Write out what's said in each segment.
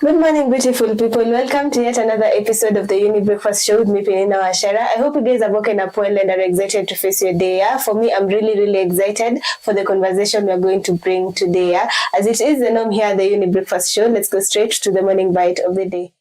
Good morning, beautiful people. Welcome to yet another episode of the Younib Breakfast Show with me, Peninah, Wachera. I hope you guys have woken up well and are excited to face your day. Yeah? For me, I'm really excited for the conversation we're going to bring today. Yeah? As it is the norm here at the Younib Breakfast Show, let's go straight to the morning bite of the day.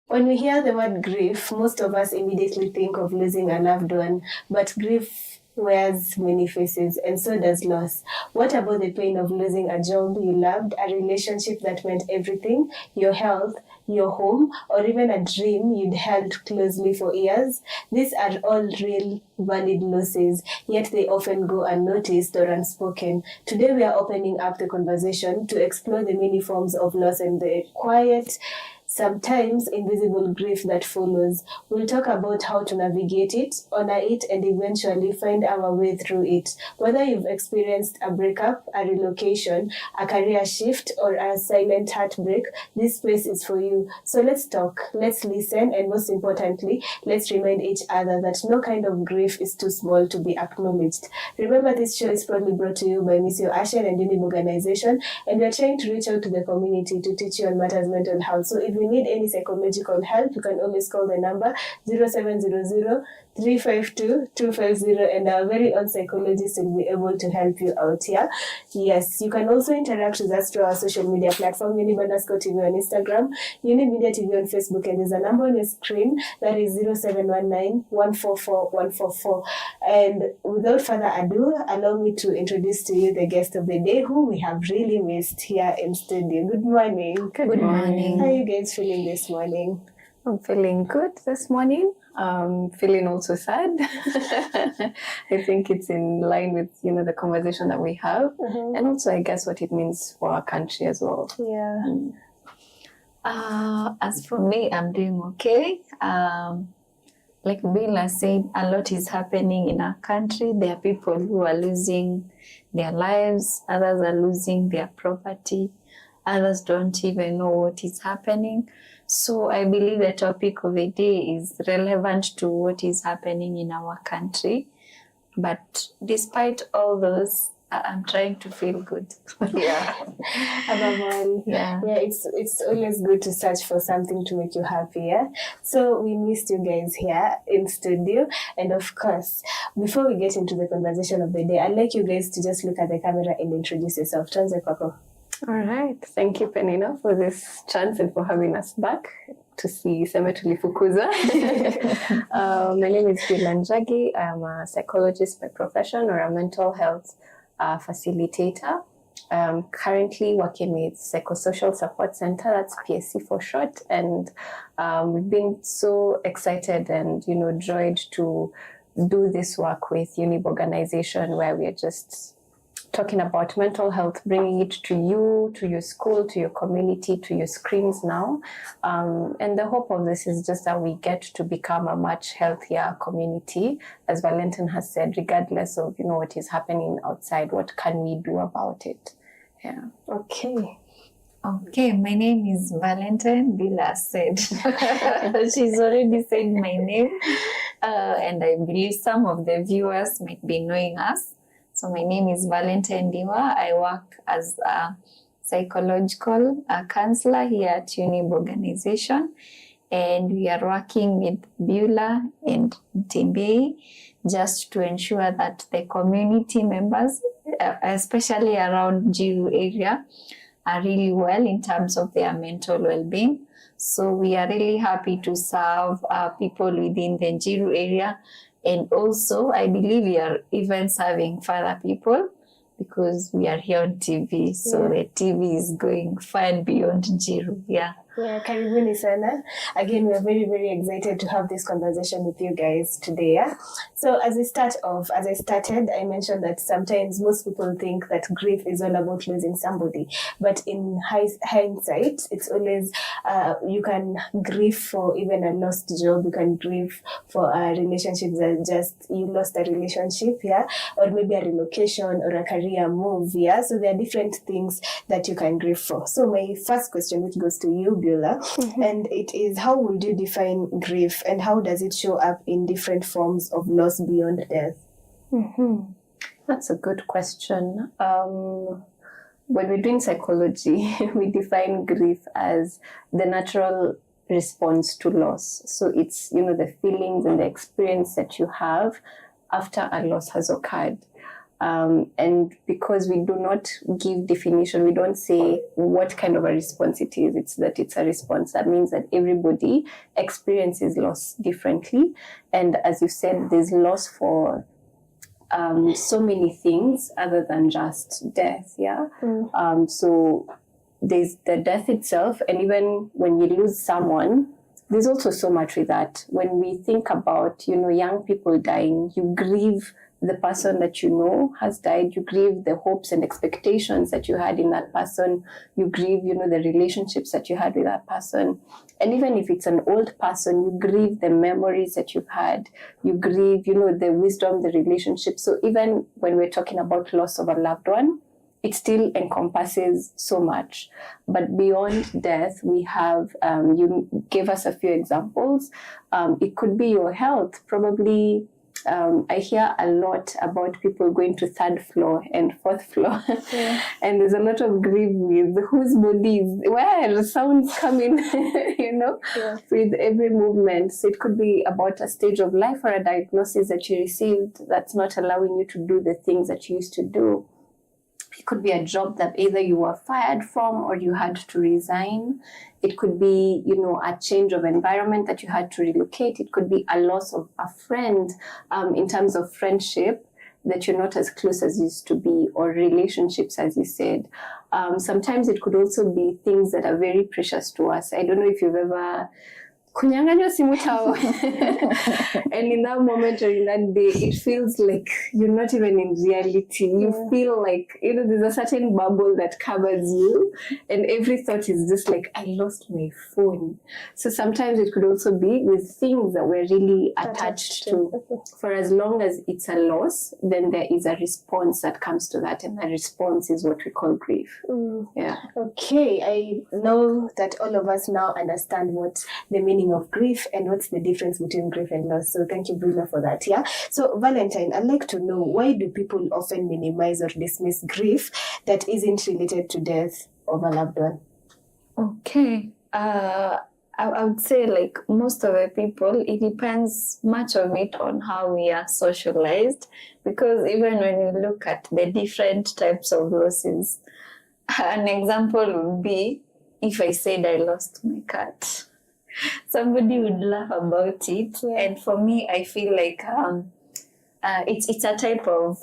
When we hear the word grief, most of us immediately think of losing a loved one, but grief wears many faces, and so does loss. What about the pain of losing a job you loved, a relationship that meant everything, your health, your home, or even a dream you'd held closely for years? These are all real, valid losses, yet they often go unnoticed or unspoken. Today we are opening up the conversation to explore the many forms of loss and the quiet, sometimes invisible grief that follows. We'll talk about how to navigate it, honor it, and eventually find our way through it. Whether you've experienced a breakup, a relocation, a career shift, or a silent heartbreak, this space is for you. So let's talk, let's listen, and most importantly, let's remind each other that no kind of grief is too small to be acknowledged. Remember, this show is proudly brought to you by Mutua and Younib organization, and we're trying to reach out to the community to teach you on matters mental health. So if you need any psychological help, you can always call the number 0700 352 250, and our very own psychologist will be able to help you out here. Yes, you can also interact with us through our social media platform, Younib_TV on Instagram, Younib Media TV on Facebook, and there's a number on your screen that is 0719 144 144. And without further ado, allow me to introduce to you the guest of the day, who we have really missed here in studio. Good morning. Good morning. How are you guys feeling this morning? I'm feeling good this morning. Feeling also sad. I think it's in line with, the conversation that we have. Mm-hmm. And also, I guess, what it means for our country as well. Yeah. As for me, I'm doing okay. Like Beulah said, a lot is happening in our country. There are people who are losing their lives. Others are losing their property. Others don't even know what is happening. So I believe the topic of the day is relevant to what is happening in our country. But despite all those, I'm trying to feel good. Yeah. Above all, yeah, it's always good to search for something to make you happy. Yeah? So we missed you guys here in studio. And of course, before we get into the conversation of the day, I'd like you guys to just look at the camera and introduce yourself. Tuanze kwako. All right. Thank you, Peninah, for this chance and for having us back to see Seme Tulifukuza. My name is Beulah Njagi. I'm a psychologist by profession, or a mental health facilitator. Currently working with Psychosocial Support Center, that's PSC for short. And we've been so excited and, joyed to do this work with Younib organization, where we are just talking about mental health, bringing it to you, to your school, to your community, to your screens now. And the hope of this is just that we get to become a much healthier community. As Valentine has said, regardless of, what is happening outside, what can we do about it? Yeah. Okay, my name is Valentine. Beulah said. She's already said my name. And I believe some of the viewers might be knowing us. So my name is Valentine Ndiwa. I work as a psychological counselor here at Younib organization. And we are working with Beulah and Ndiwa just to ensure that the community members, especially around Njiru area, are really well in terms of their mental well-being. So we are really happy to serve people within the Njiru area And also, I believe we are even serving further people because we are here on TV. So the TV is going far and beyond Jiru. Yeah. Yeah, karibuni sana. Again, we are very, very excited to have this conversation with you guys today. Yeah? So as I started, I mentioned that sometimes most people think that grief is all about losing somebody. But in hindsight, it's always, you can grieve for even a lost job. You can grieve for a relationship that just, you lost a relationship, yeah? Or maybe a relocation or a career move, yeah? So there are different things that you can grieve for. So my first question, which goes to you, Beulah, and it is, how would you define grief and how does it show up in different forms of loss beyond death? That's a good question. When we're doing psychology, we define grief as the natural response to loss. So it's, the feelings and the experience that you have after a loss has occurred. And because we do not give definition, we don't say what kind of a response it is. It's that it's a response. That means that everybody experiences loss differently. And as you said, there's loss for so many things other than just death. Yeah. So there's the death itself, and even when you lose someone, there's also so much with that. When we think about, young people dying, you grieve the person that has died. You grieve the hopes and expectations that you had in that person. You grieve, the relationships that you had with that person. And even if it's an old person, you grieve the memories that you've had. You grieve, the wisdom, the relationship. So even when we're talking about loss of a loved one, it still encompasses so much. But beyond death, we have, you gave us a few examples. It could be your health, probably. I hear a lot about people going to third floor and fourth floor. Yeah. And there's a lot of grief with whose bodies, where sounds coming, with every movement. So it could be about a stage of life or a diagnosis that you received that's not allowing you to do the things that you used to do. It could be a job that either you were fired from or you had to resign. It could be, a change of environment that you had to relocate. It could be a loss of a friend in terms of friendship that you're not as close as you used to be, or relationships, as you said. Sometimes it could also be things that are very precious to us. I don't know if you've ever kunyang'anywa simu chao. And in that moment or in that day, it feels like you're not even in reality. You feel like, there's a certain bubble that covers you, and every thought is just like, I lost my phone. So sometimes it could also be with things that we're really attached to. For as long as it's a loss, then there is a response that comes to that, and the response is what we call grief. Yeah. Okay, I know that all of us now understand what the meaning of grief and what's the difference between grief and loss. So thank you, Beulah, for that. Yeah. So Valentine, I'd like to know, why do people often minimize or dismiss grief that isn't related to death of a loved one? Okay. I would say, like most of the people, it depends much of it on how we are socialized, because even when you look at the different types of losses, an example would be if I said I lost my cat. Somebody would laugh about it, and for me, I feel like it's a type of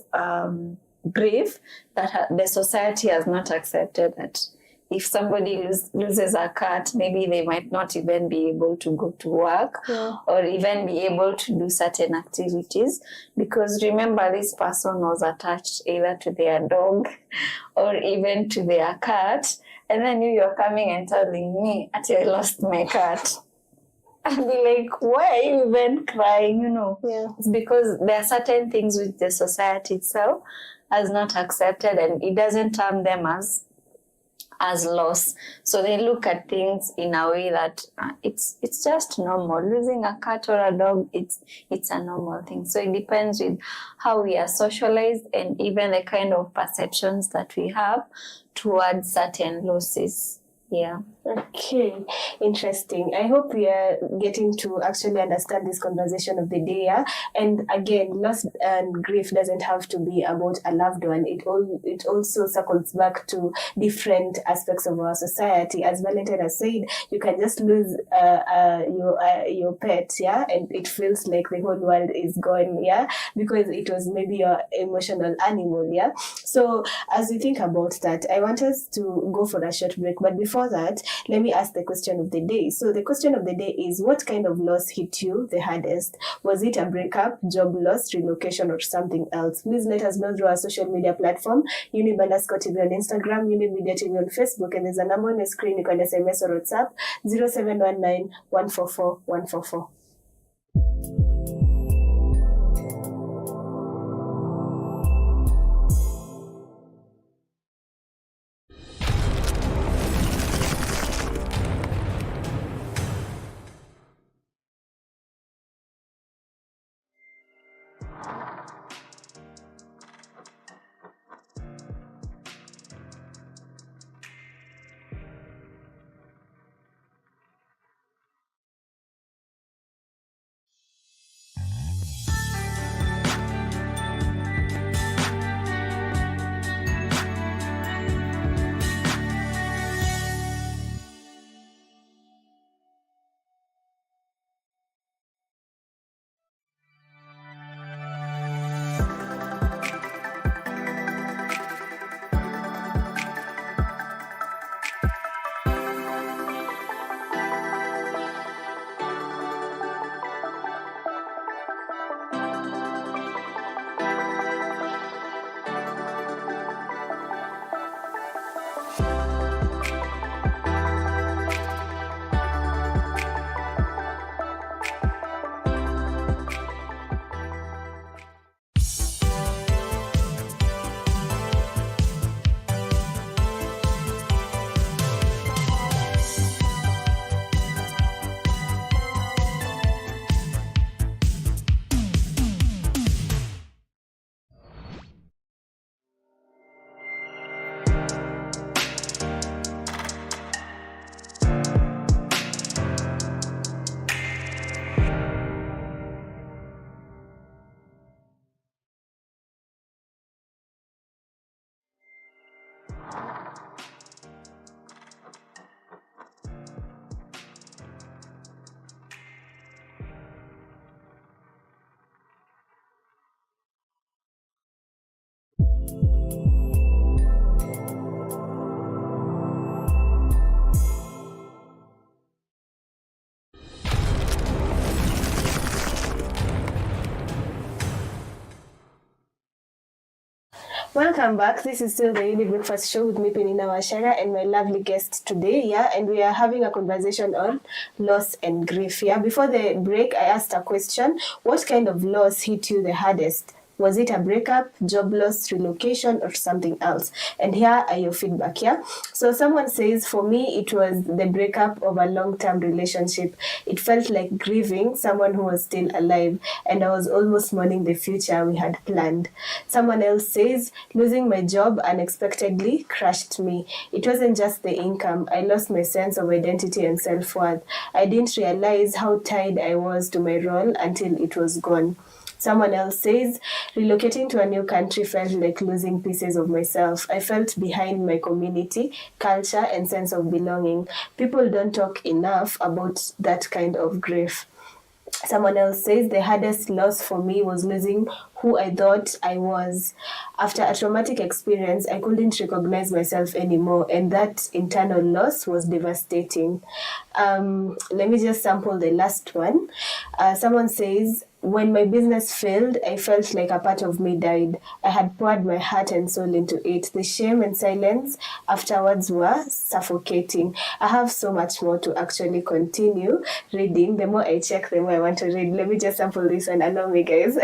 grief that the society has not accepted. That if somebody loses a cat, maybe they might not even be able to go to work or even be able to do certain activities, because remember, this person was attached either to their dog or even to their cat. And then you're coming and telling me, actually, I lost my cat. I'll be like, why are you even crying, It's because there are certain things which the society itself has not accepted, and it doesn't term them as loss. So they look at things in a way that it's just normal. Losing a cat or a dog, it's a normal thing. So it depends with how we are socialized and even the kind of perceptions that we have towards certain losses. Yeah. Okay, interesting. I hope we are getting to actually understand this conversation of the day. Yeah? And again, loss and grief doesn't have to be about a loved one. It also circles back to different aspects of our society. As Valentine has said, you can just lose your pet, yeah, and it feels like the whole world is gone, yeah, because it was maybe your emotional animal, yeah. So as we think about that, I want us to go for a short break. But before that, let me ask the question of the day. So the question of the day is, what kind of loss hit you the hardest? Was it a breakup, job loss, relocation, or something else? Please let us know through our social media platform, Younib_TV on Instagram, Younib Media TV on Facebook, and there's a number on the screen. You can SMS or WhatsApp 0719 144 144. Welcome back. This is still the Younib Breakfast Show with me, Peninah, Wachera, and my lovely guest today. Yeah, and we are having a conversation on loss and grief. Yeah, before the break, I asked a question: what kind of loss hit you the hardest? Was it a breakup, job loss, relocation, or something else? And here are your feedback, yeah? So someone says, for me, it was the breakup of a long-term relationship. It felt like grieving someone who was still alive, and I was almost mourning the future we had planned. Someone else says, losing my job unexpectedly crushed me. It wasn't just the income. I lost my sense of identity and self-worth. I didn't realize how tied I was to my role until it was gone. Someone else says, relocating to a new country felt like losing pieces of myself. I felt behind my community, culture, and sense of belonging. People don't talk enough about that kind of grief. Someone else says, the hardest loss for me was losing who I thought I was. After a traumatic experience, I couldn't recognize myself anymore, and that internal loss was devastating. Let me just sample the last one. Someone says, when my business failed, I felt like a part of me died. I had poured my heart and soul into it. The shame and silence afterwards were suffocating. I have so much more to actually continue reading. The more I check, the more I want to read. Let me just sample this one. Allow me, guys.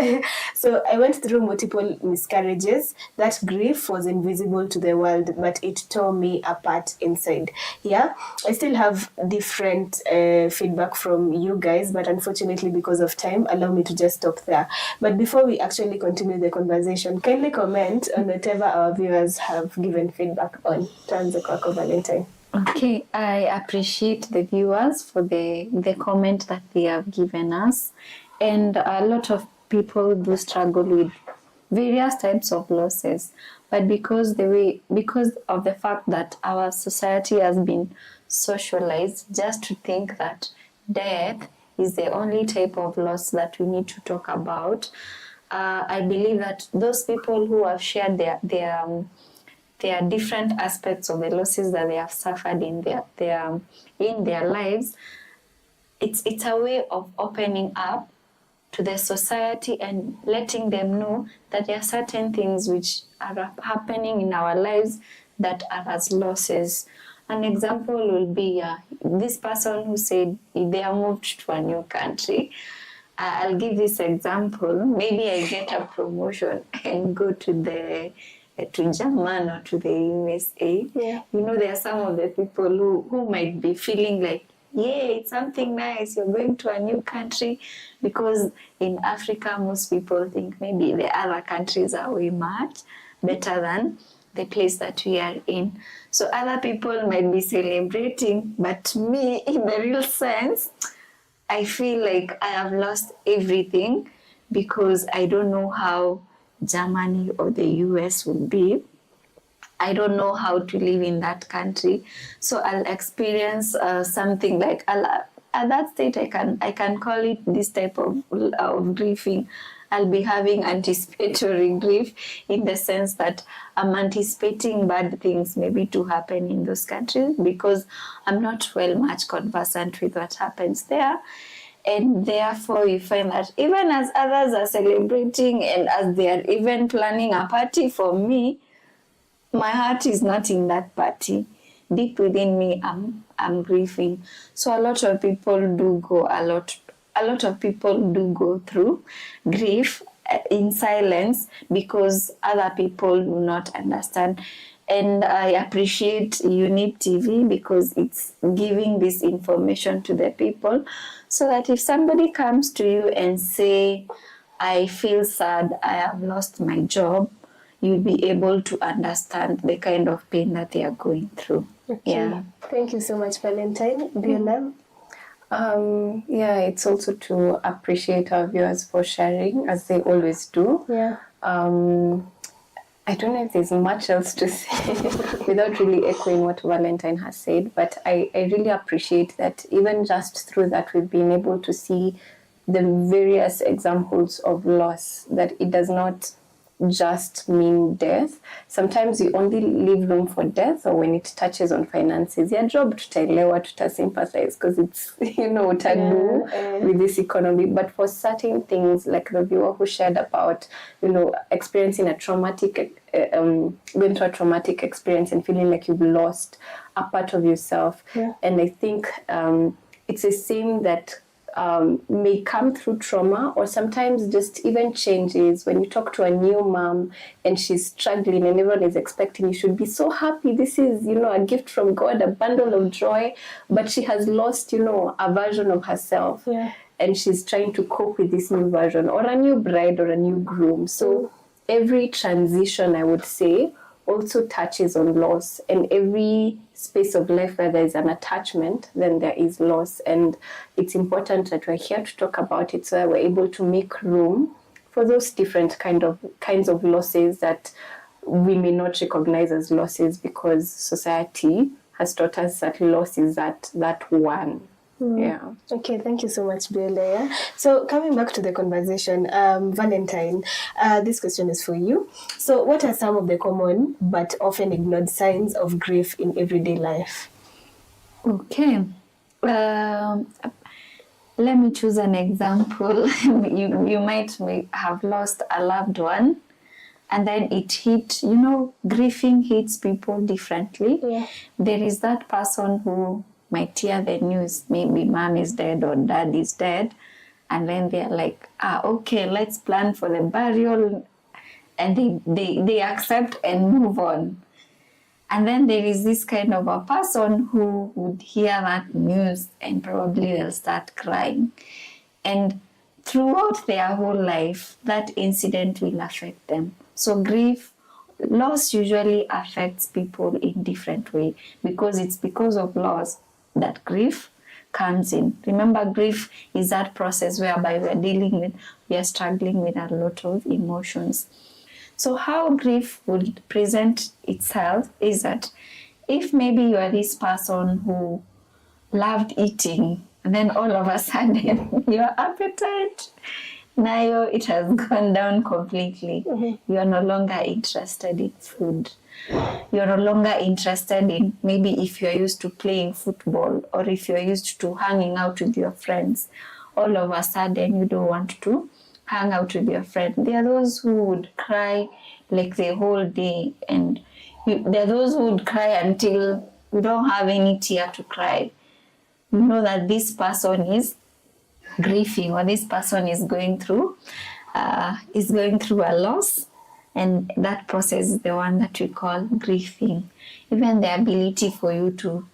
So I went through multiple miscarriages. That grief was invisible to the world, but it tore me apart inside. Yeah, I still have different feedback from you guys, but unfortunately, because of time, allow me to just stop there. But before we actually continue the conversation, kindly comment on whatever our viewers have given feedback on. Tuanze kwako, Valentine. Okay, I appreciate the viewers for the comment that they have given us. And a lot of people do struggle with various types of losses. But because of the fact that our society has been socialized just to think that death is the only type of loss that we need to talk about, I believe that those people who have shared their different aspects of the losses that they have suffered in their lives, it's a way of opening up to the society and letting them know that there are certain things which are happening in our lives that are as losses. An example will be this person who said they are moved to a new country. I'll give this example. Maybe I get a promotion and go to German or to the USA. Yeah. You know, there are some of the people who might be feeling like, yeah, it's something nice, you're going to a new country, because in Africa, most people think maybe the other countries are way much better than the place that we are in. So other people might be celebrating, but me, in the real sense, I feel like I have lost everything because I don't know how Germany or the US will be. I don't know how to live in that country. So I'll experience something like, at that state, I can call it this type of grieving. I'll be having anticipatory grief, in the sense that I'm anticipating bad things maybe to happen in those countries, because I'm not well much conversant with what happens there. And therefore you find that even as others are celebrating and as they are even planning a party for me, my heart is not in that party. Deep within me, I'm grieving. So a lot of people do go through grief in silence because other people do not understand. And I appreciate Younib TV because it's giving this information to the people, so that if somebody comes to you and say, I feel sad, I have lost my job, you'll be able to understand the kind of pain that they are going through. Okay. Yeah. Thank you so much, Valentine. Beulah? Yeah, it's also to appreciate our viewers for sharing, as they always do. Yeah. I don't know if there's much else to say without really echoing what Valentine has said, but I really appreciate that even just through that we've been able to see the various examples of loss, that it does not just mean death. Sometimes you only leave room for death, or when it touches on finances, your job tutaelewa, sympathize because it's, taboo with this economy. But for certain things, like the viewer who shared about, experiencing a traumatic, going through a traumatic experience and feeling like you've lost a part of yourself. Yeah. And I think it's a same that may come through trauma, or sometimes just even changes. When you talk to a new mom and she's struggling and everyone is expecting you should be so happy, this is a gift from God, a bundle of joy, but she has lost a version of herself. Yeah. And she's trying to cope with this new version, or a new bride or a new groom. So every transition, I would say, also touches on loss, and every space of life where there is an attachment, then there is loss. And it's important that we're here to talk about it, so that we're able to make room for those different kinds of losses that we may not recognize as losses, because society has taught us that loss is that one. Yeah. Okay, thank you so much, Beulah. So coming back to the conversation, Valentine, this question is for you. So what are some of the common but often ignored signs of grief in everyday life? Okay. Let me choose an example. You might have lost a loved one, and then it hit, grieving hits people differently. Yeah. There is that person who might hear the news, maybe mom is dead or dad is dead, and then they're like, okay, let's plan for the burial, and they accept and move on. And then there is this kind of a person who would hear that news and probably they'll start crying. And throughout their whole life, that incident will affect them. So grief loss usually affects people in different way, because it's because of loss that grief comes in. Remember, grief is that process whereby we are struggling with a lot of emotions. So how grief would present itself is that if maybe you are this person who loved eating, and then all of a sudden your appetite, now it has gone down completely. You are no longer interested in food. You're no longer interested in, maybe if you're used to playing football or if you're used to hanging out with your friends, all of a sudden you don't want to hang out with your friend. There are those who would cry like the whole day, and there are those who would cry until you don't have any tear to cry. You know that this person is grieving, or this person is going through a loss, and that process is the one that we call grieving. Even the ability for you to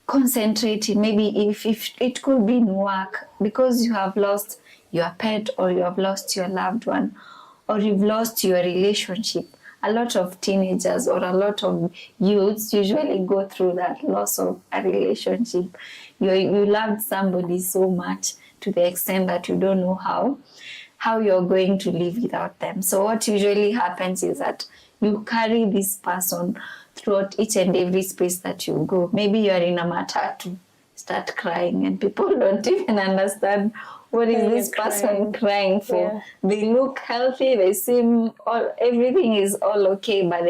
concentrate in, maybe if it could be in work, because you have lost your pet, or you have lost your loved one, or you've lost your relationship. A lot of teenagers or a lot of youths usually go through that loss of a relationship. You loved somebody so much to the extent that you don't know how you're going to live without them. So what usually happens is that you carry this person throughout each and every space that you go. Maybe you're in a matatu, start crying, and people don't even understand what is this person crying for. Yeah. They look healthy, they seem everything is all okay, but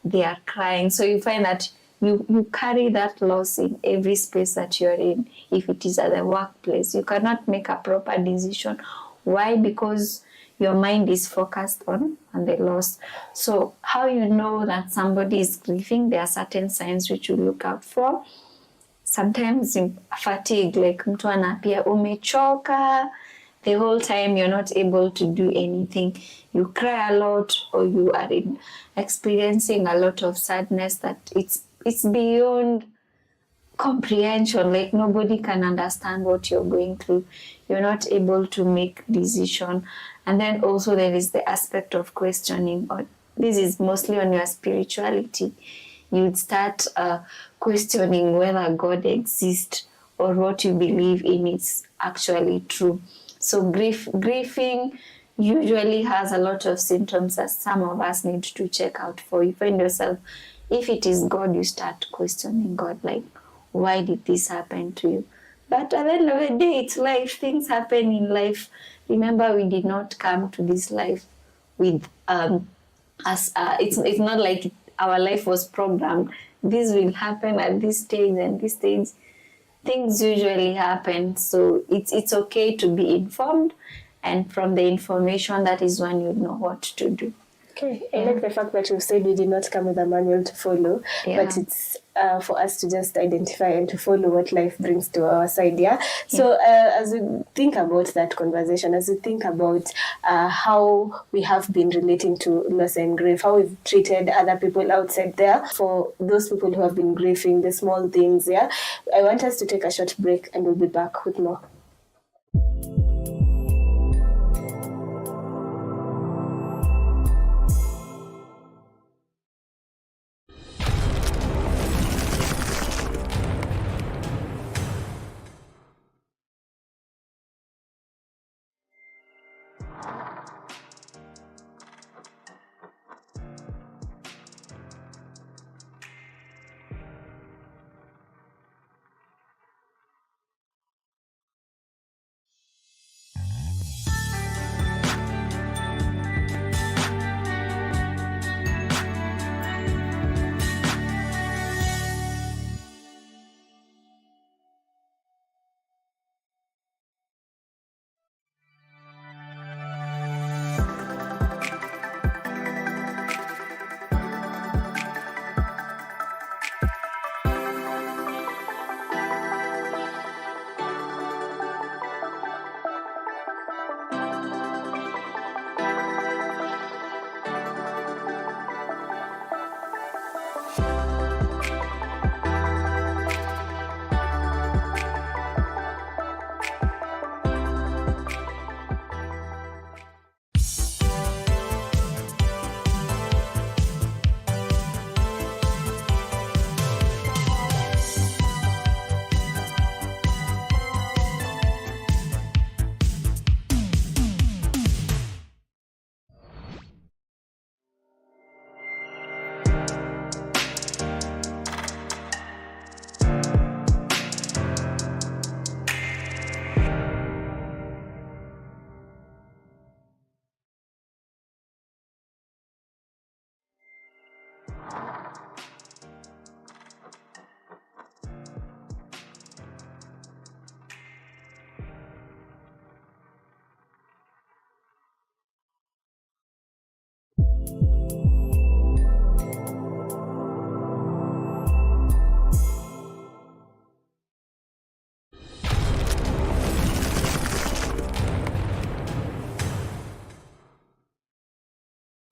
they are crying. So you find that you carry that loss in every space that you're in. If it is at the workplace, you cannot make a proper decision. Why? Because your mind is focused on the loss. So how you know that somebody is grieving, there are certain signs which you look out for. Sometimes fatigue, like mtu anapia umechoka, the whole time you're not able to do anything. You cry a lot, or you are experiencing a lot of sadness that it's beyond comprehension. Like nobody can understand what you're going through. You're not able to make decision. And then also there is the aspect of questioning, or this is mostly on your spirituality. You'd start questioning whether God exists, or what you believe in is actually true. So grieving usually has a lot of symptoms that some of us need to check out for. You find yourself, if it is God, you start questioning God, like, why did this happen to you? But at the end of the day, it's life. Things happen in life. Remember, we did not come to this life with it's not like our life was programmed. This will happen at this stage and this stage. Things usually happen, so it's okay to be informed, and from the information, that is when you know what to do. Okay, I like the fact that you said we did not come with a manual to follow, but it's for us to just identify and to follow what life brings to our side. So as we think about that conversation, as we think about how we have been relating to loss and grief, how we've treated other people outside there, for those people who have been grieving, the small things, I want us to take a short break, and we'll be back with more.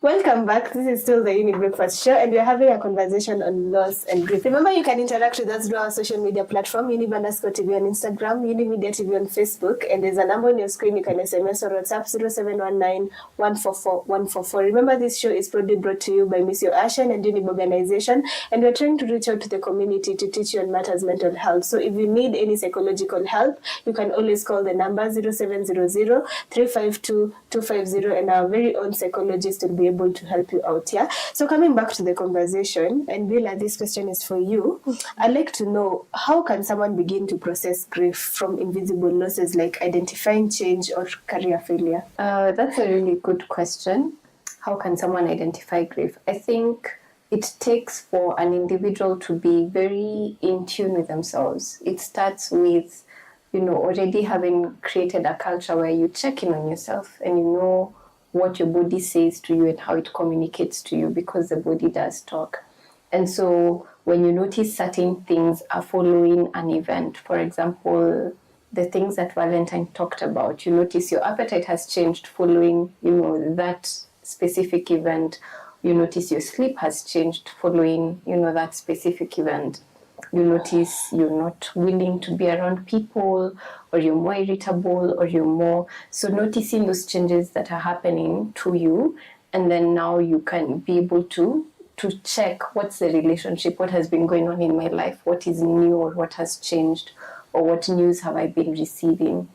Welcome back. This is still the Younib Breakfast Show, and we're having a conversation on loss and grief. Remember, you can interact with us through our social media platform, Younib_TV on Instagram, Younib Media TV on Facebook, and there's a number on your screen. You can SMS or WhatsApp 0719-144-144. Remember, this show is proudly brought to you by Miss Your Ashen and Younib Organization, and we're trying to reach out to the community to teach you on matters mental health. So if you need any psychological help, you can always call the number 0700-352-250, and our very own psychologist will be able to help you out here. So coming back to the conversation, and Beulah, this question is for you. I'd like to know, how can someone begin to process grief from invisible losses like identifying change or career failure? That's a really good question. How can someone identify grief? I think it takes for an individual to be very in tune with themselves. It starts with, already having created a culture where you check in on yourself and you know what your body says to you and how it communicates to you, because the body does talk. And so when you notice certain things are following an event, for example, the things that Valentine talked about, you notice your appetite has changed following, that specific event. You notice your sleep has changed following, that specific event. You notice you're not willing to be around people, or you're more irritable, or you're more... So noticing those changes that are happening to you, and then now you can be able to check what's the relationship, what has been going on in my life, what is new or what has changed, or what news have I been receiving.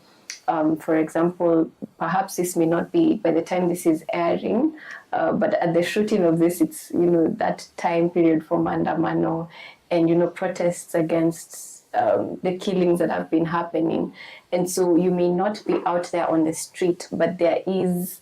For example, perhaps this may not be by the time this is airing, but at the shooting of this, it's, that time period for Maandamano and, protests against the killings that have been happening. And so you may not be out there on the street, but there's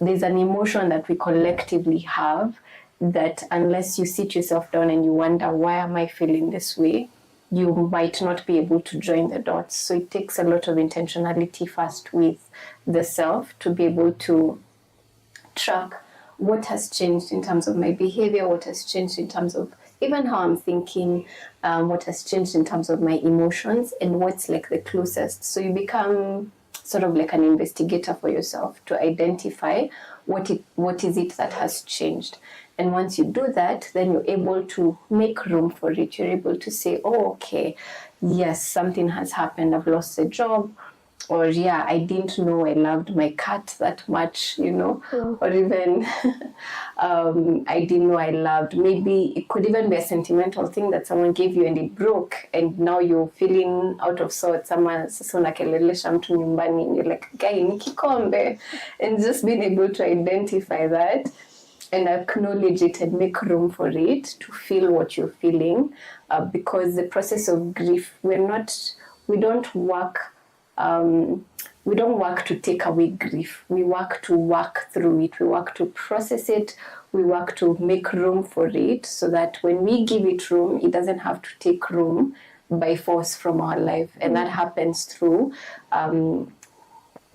an emotion that we collectively have that unless you sit yourself down and you wonder, why am I feeling this way? You might not be able to join the dots. So it takes a lot of intentionality first with the self to be able to track what has changed in terms of my behavior, what has changed in terms of even how I'm thinking, what has changed in terms of my emotions, and what's like the closest. So you become sort of like an investigator for yourself to identify what is it that has changed. And once you do that, then you're able to make room for it. You're able to say, oh, okay, yes, something has happened. I've lost a job. Or, yeah, I didn't know I loved my cat that much, Or even I didn't know I loved. Maybe it could even be a sentimental thing that someone gave you and it broke. And now you're feeling out of sorts. Someone sasa unakelelesha mtu nyumbani and you're like, guy, ni kikombe. And just being able to identify that and acknowledge it and make room for it to feel what you're feeling. Because the process of grief, we don't work to take away grief. We work to work through it. We work to process it. We work to make room for it so that when we give it room, it doesn't have to take room by force from our life. And that happens through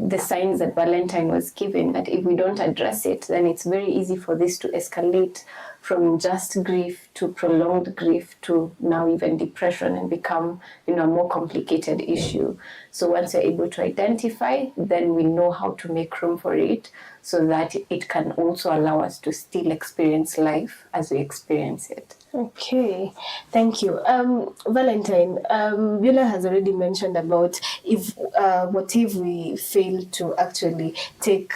the signs that Valentine was given, that if we don't address it, then it's very easy for this to escalate from just grief to prolonged grief to now even depression and become, a more complicated issue. So once we're able to identify, then we know how to make room for it so that it can also allow us to still experience life as we experience it. Okay, thank you. Valentine, Beulah has already mentioned about what if we fail to actually take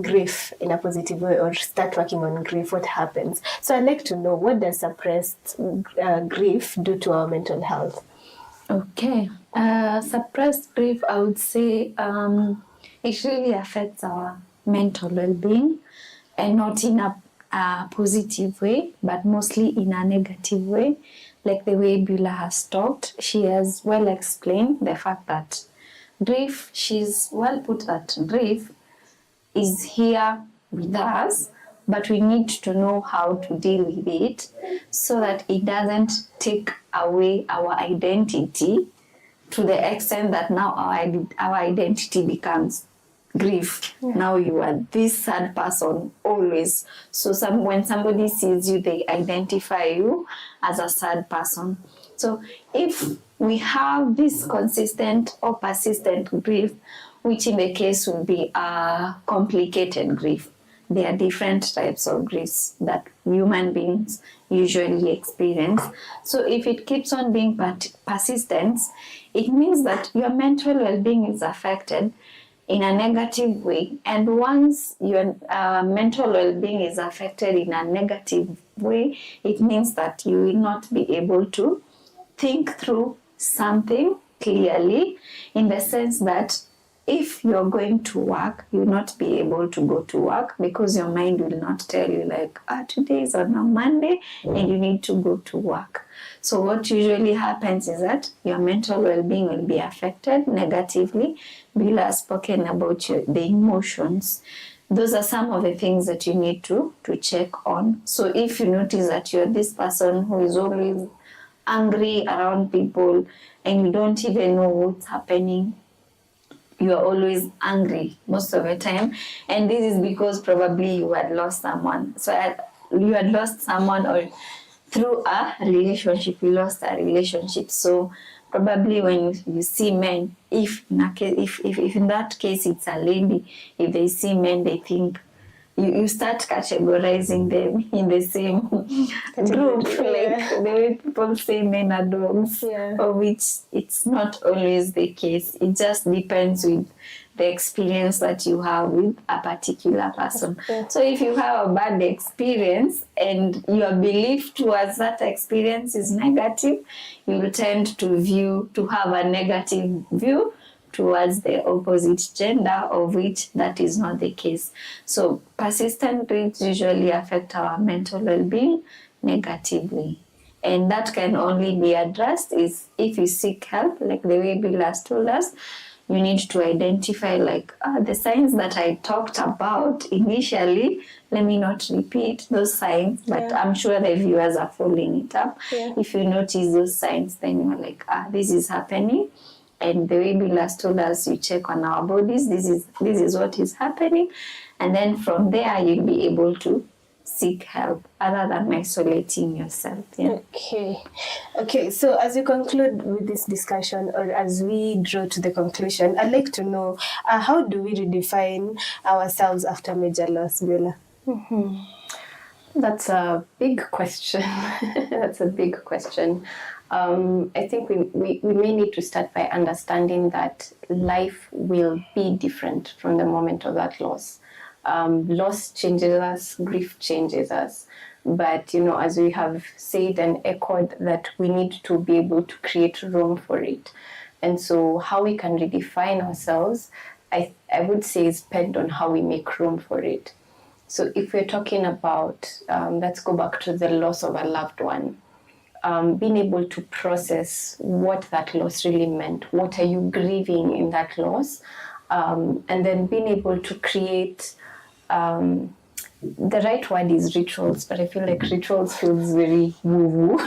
grief in a positive way or start working on grief, what happens? So I'd like to know, what does suppressed grief do to our mental health? Okay, suppressed grief, I would say it really affects our mental well-being, and not in a positive way, but mostly in a negative way, like the way Beulah has talked. She has well explained the fact that grief, she's well put that grief is here with us, but we need to know how to deal with it so that it doesn't take away our identity to the extent that now our identity becomes grief. Now you are this sad person always. So when somebody sees you, they identify you as a sad person. So if we have this consistent or persistent grief, which in the case would be a complicated grief, there are different types of griefs that human beings usually experience. So if it keeps on being persistent, it means that your mental well-being is affected in a negative way. And once your mental well-being is affected in a negative way, it means that you will not be able to think through something clearly, in the sense that if you're going to work, you'll not be able to go to work because your mind will not tell you like, today is on a Monday and you need to go to work. So what usually happens is that your mental well-being will be affected negatively. Beulah has spoken about the emotions. Those are some of the things that you need to check on. So if you notice that you're this person who is always angry around people and you don't even know what's happening, you are always angry most of the time, and this is because probably you had lost someone. So you had lost someone, or through a relationship, you lost a relationship. So probably when you see men, if in that case it's a lady, if they see men, they think you start categorizing them in the same group, like the way people say men are dogs, of which it's not always the case. It just depends with the experience that you have with a particular person. So if you have a bad experience and your belief towards that experience is negative, you will tend to have a negative view towards the opposite gender, of which that is not the case. So persistent griefs usually affect our mental well-being negatively. And that can only be addressed is if you seek help, like the way Beulah told us. You need to identify the signs that I talked about initially. Let me not repeat those signs, but I'm sure the viewers are following it up. If you notice those signs, then you're like, this is happening. And the way Beulah told us, you check on our bodies, this is what is happening. And then from there, you'll be able to seek help other than isolating yourself. Okay, so as we conclude with this discussion, or as we draw to the conclusion, I'd like to know, how do we redefine ourselves after major loss, Beulah? That's a big question. That's a big question. I think we may need to start by understanding that life will be different from the moment of that loss. Loss changes us, grief changes us. But, as we have said and echoed, that we need to be able to create room for it. And so how we can redefine ourselves, I would say, is depend on how we make room for it. So if we're talking about, let's go back to the loss of a loved one, being able to process what that loss really meant. What are you grieving in that loss? And then being able to create, the right word is rituals, but I feel like rituals feels very woo-woo.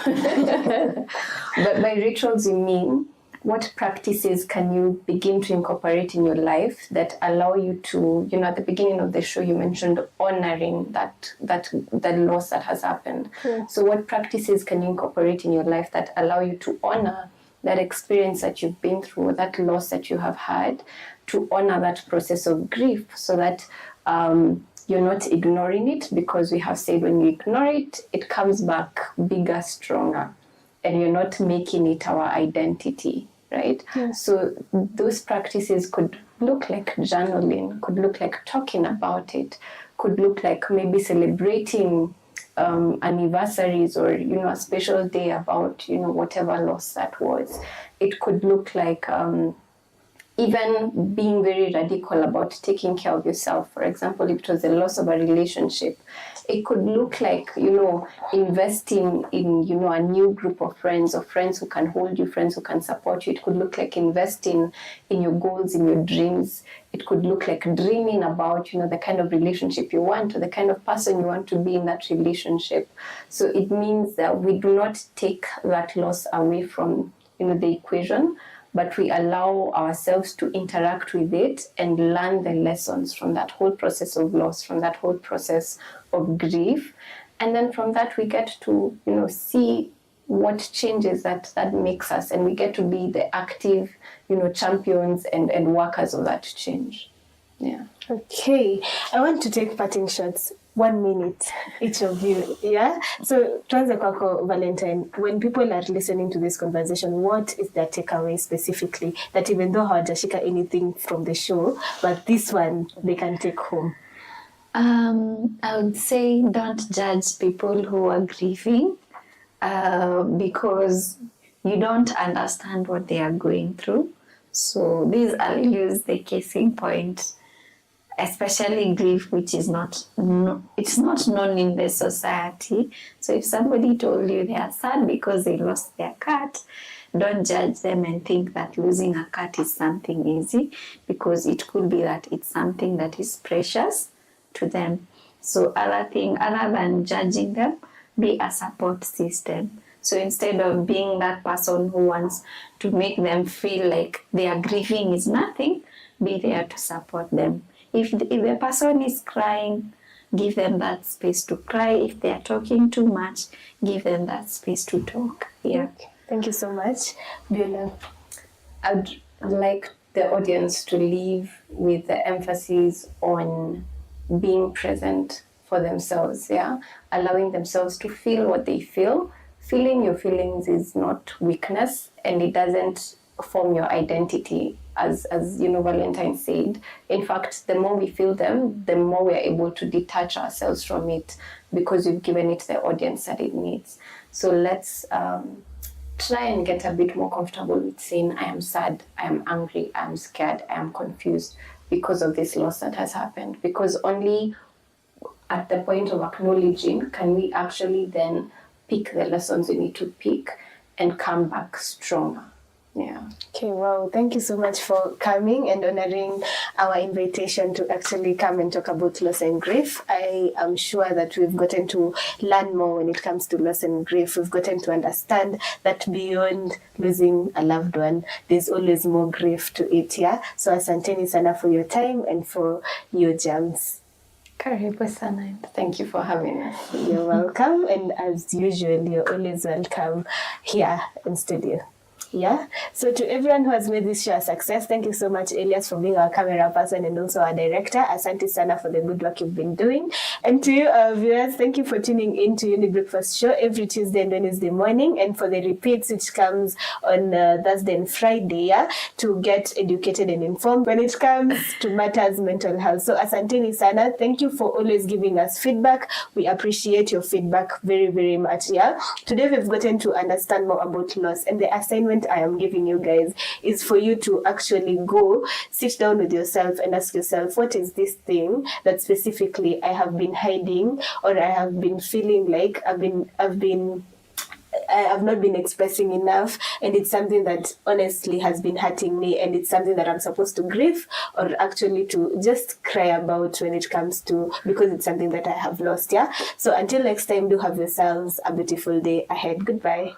But by rituals, you mean what practices can you begin to incorporate in your life that allow you to, at the beginning of the show, you mentioned honoring that loss that has happened. So what practices can you incorporate in your life that allow you to honor that experience that you've been through, that loss that you have had, to honor that process of grief, so that you're not ignoring it, because we have said when you ignore it, it comes back bigger, stronger, and you're not making it our identity. Right? So those practices could look like journaling, could look like talking about it, could look like maybe celebrating anniversaries, or, a special day about, whatever loss that was. It could look like even being very radical about taking care of yourself. For example, if it was the loss of a relationship, it could look like, investing in, a new group of friends, or friends who can hold you, friends who can support you. It could look like investing in your goals, in your dreams. It could look like dreaming about, the kind of relationship you want, or the kind of person you want to be in that relationship. So it means that we do not take that loss away from, the equation, but we allow ourselves to interact with it and learn the lessons from that whole process of loss, from that whole process of grief. And then from that, we get to, see what changes that makes us, and we get to be the active, champions and workers of that change. Yeah. Okay, I want to take parting shots. 1 minute, each of you. Yeah. So, tuanze kwako, Valentine. When people are listening to this conversation, what is their takeaway specifically? That even though hawajashika anything from the show, but this one they can take home. I would say don't judge people who are grieving because you don't understand what they are going through. So these I'll use the casing point, especially grief, which is it's not known in the society. So if somebody told you they are sad because they lost their cat, don't judge them and think that losing a cat is something easy, because it could be that it's something that is precious to them. So other than judging them, be a support system. So instead of being that person who wants to make them feel like their grieving is nothing, be there to support them. If the person is crying, give them that space to cry. If they are talking too much, give them that space to talk. Yeah. Okay. Thank you so much, Beulah. I'd like the audience to leave with the emphasis on being present for themselves, yeah? Allowing themselves to feel what they feel. Feeling your feelings is not weakness, and it doesn't form your identity, as Valentine said. In fact, the more we feel them, the more we are able to detach ourselves from it, because we've given it the audience that it needs. So let's try and get a bit more comfortable with saying, I am sad, I am angry, I am scared, I am confused because of this loss that has happened. Because only at the point of acknowledging can we actually then pick the lessons we need to pick and come back stronger. Yeah. Okay, wow. Thank you so much for coming and honoring our invitation to actually come and talk about loss and grief. I am sure that we've gotten to learn more when it comes to loss and grief. We've gotten to understand that beyond losing a loved one, there's always more grief to it, yeah? So asanteni sana for your time and for your gems. Karibu sana. Thank you for having us. You're welcome. And as usual, you're always welcome here in studio. Yeah. So to everyone who has made this show a success, thank you so much, Elias, for being our camera person and also our director. Asante sana for the good work you've been doing. And to you, viewers, thank you for tuning in to Younib Breakfast Show every Tuesday and Wednesday morning, and for the repeats which comes on Thursday and Friday, yeah, to get educated and informed when it comes to matters mental health. So asanteni sana. Thank you for always giving us feedback. We appreciate your feedback very, very much. Yeah. Today we've gotten to understand more about loss, and the assignment I am giving you guys is for you to actually go sit down with yourself and ask yourself, what is this thing that specifically I have been hiding, or I have been feeling like I have not been expressing enough, and it's something that honestly has been hurting me, and it's something that I'm supposed to grieve or actually to just cry about when it comes to, because it's something that I have lost. Yeah. So until next time, do have yourselves a beautiful day ahead. Goodbye.